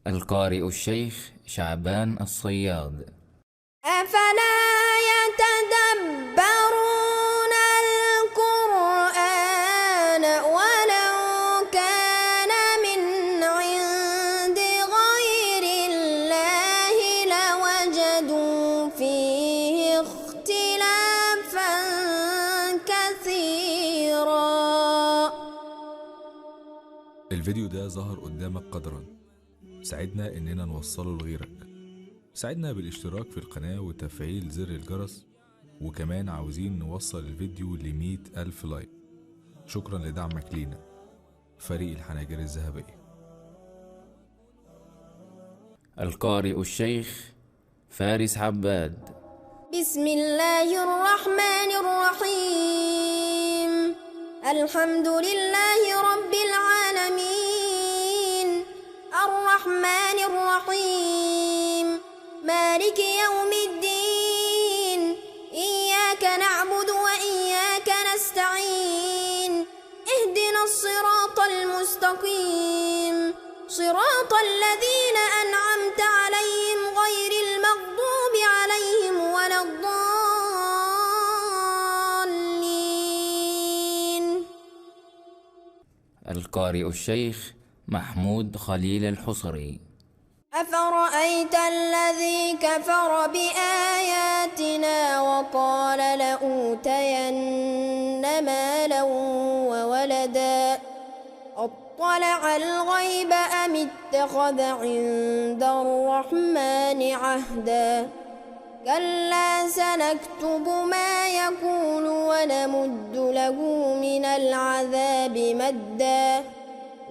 القارئ الشيخ شعبان الصياد. أفلا يتدبرون القرآن ولو كان من عند غير الله لوجدوا فيه اختلافا كثيرا. الفيديو ده ظهر قدامك قدرا، ساعدنا اننا نوصله لغيرك. ساعدنا بالاشتراك في القناة وتفعيل زر الجرس، وكمان عاوزين نوصل الفيديو ل100 ألف لايك. شكرا لدعمك لينا فريق الحناجر الذهبية. القارئ الشيخ فارس عباد. بسم الله الرحمن الرحيم. الحمد لله رب العالمين الرحمن الرحيم مالك يوم الدين. إياك نعبد وإياك نستعين. اهدنا الصراط المستقيم صراط الذين أنعمت عليهم غير المغضوب عليهم ولا الضالين. القارئ الشيخ محمود خليل الحصري. أفرأيت الذي كفر بآياتنا وقال لأوتين مالا وولدا أطلع الغيب أم اتخذ عند الرحمن عهدا. كلا سنكتب ما يقول ونمد له من العذاب مدا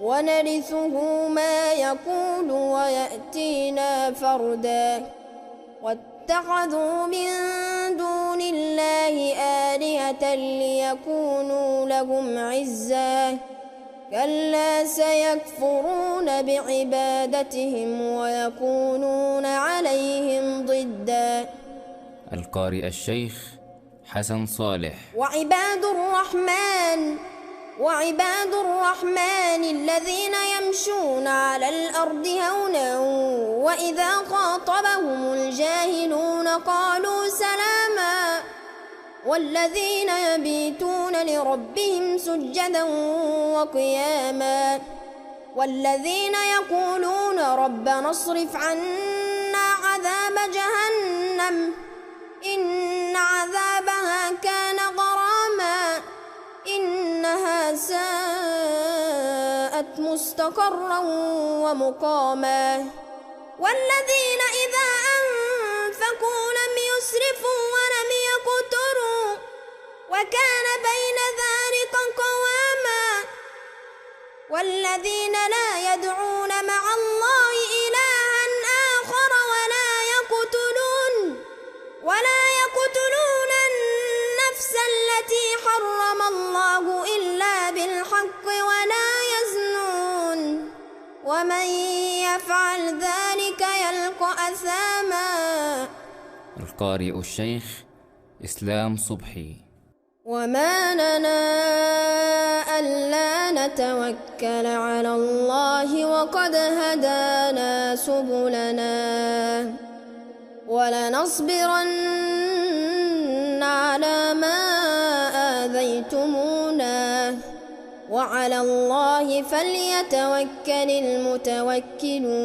ونرثه ما يقول ويأتينا فردا. واتخذوا من دون الله آلهة ليكونوا لهم عزا. كلا سيكفرون بعبادتهم ويكونون عليهم ضدا. القارئ الشيخ حسن صالح. وعباد الرحمن الذين يمشون على الأرض هونا وإذا خاطبهم الجاهلون قالوا سلاما. والذين يبيتون لربهم سجدا وقياما. والذين يقولون ربنا اصرف عنا عذاب جهنم إن عذابها كان غراما إنها ساءت مستقرا ومقاما. والذين إذا أنفقوا لم يسرفوا ولم يقتروا وكان بين ذلك قواما. والذين لا يدعون مع الله إلها آخر ولا يقتلون النفس التي حرم الله إلا بالحق ولا يزنون ومن يفعل ذلك يلقى أثاما. القارئ الشيخ إسلام صبحي. وما لنا ألا نتوكل على الله وقد هدانا سبلنا ولنصبرن على ما آذيتمونا وعلى الله فليتوكل المتوكلون.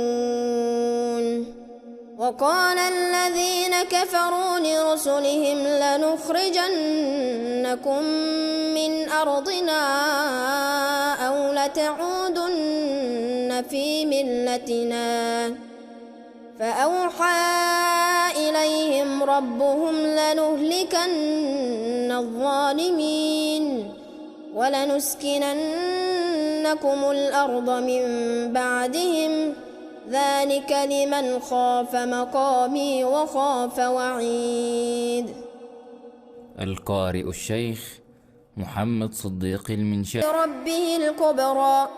وقال الذين كفروا لرسلهم لنخرجنكم من أرضنا أو لتعودن في ملتنا. فأوحى إليهم ربهم لنهلكن الظالمين ولنسكننكم الأرض من بعدهم ذلك لمن خاف مقامي وخاف وعيد. القارئ الشيخ محمد صديق المنشاء. ربه الكبرى.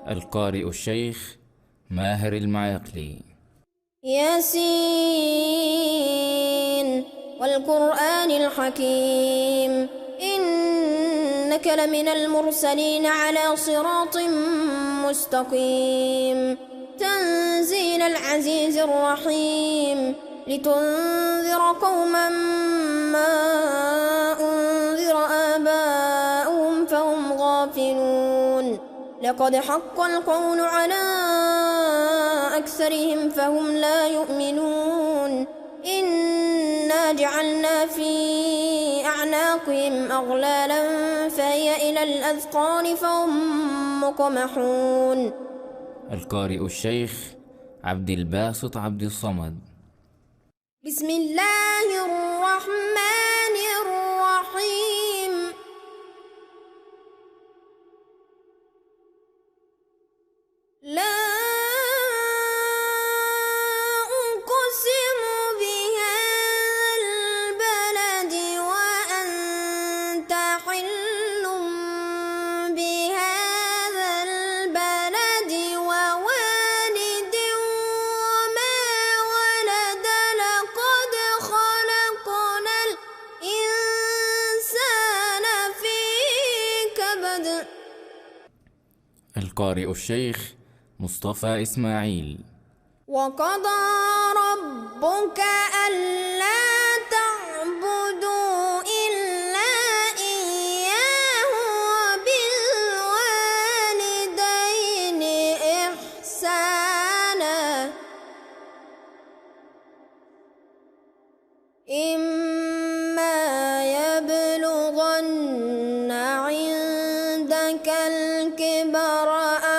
القارئ الشيخ ماهر المعيقلي. ياسين والقرآن الحكيم إنك لمن المرسلين على صراط مستقيم. العزيز الرحيم لتنذر قوما ما أنذر آباؤهم فهم غافلون لقد حق القول على أكثرهم فهم لا يؤمنون إنا جعلنا في أعناقهم أغلالا فهي إلى الأذقان فهم مقمحون. القارئ الشيخ عبد الباسط عبد الصمد. بسم الله الرحمن الرحيم. لا أقسم بهذا البلد وأنت حل بهذا البلد ووالد وما ولد لقد خلقنا الإنسان في كبد. القارئ الشيخ مصطفى إسماعيل. وقضى ربك ألا تعبدوا إلا إياه وبالوالدين إحسانا إما يبلغن عندك الكبر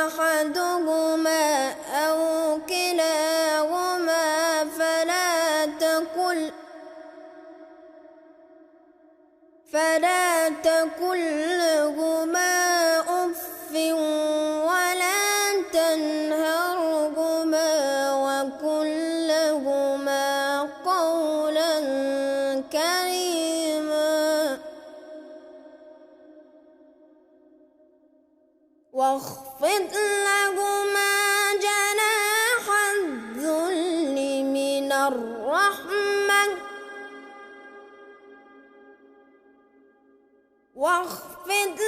أحدهما أو كلاهما فلا تقل لهما أف ولا تنهرهما وقل لهما قولا كريما واخفض لهما جناح الذل من الرحمة واخفض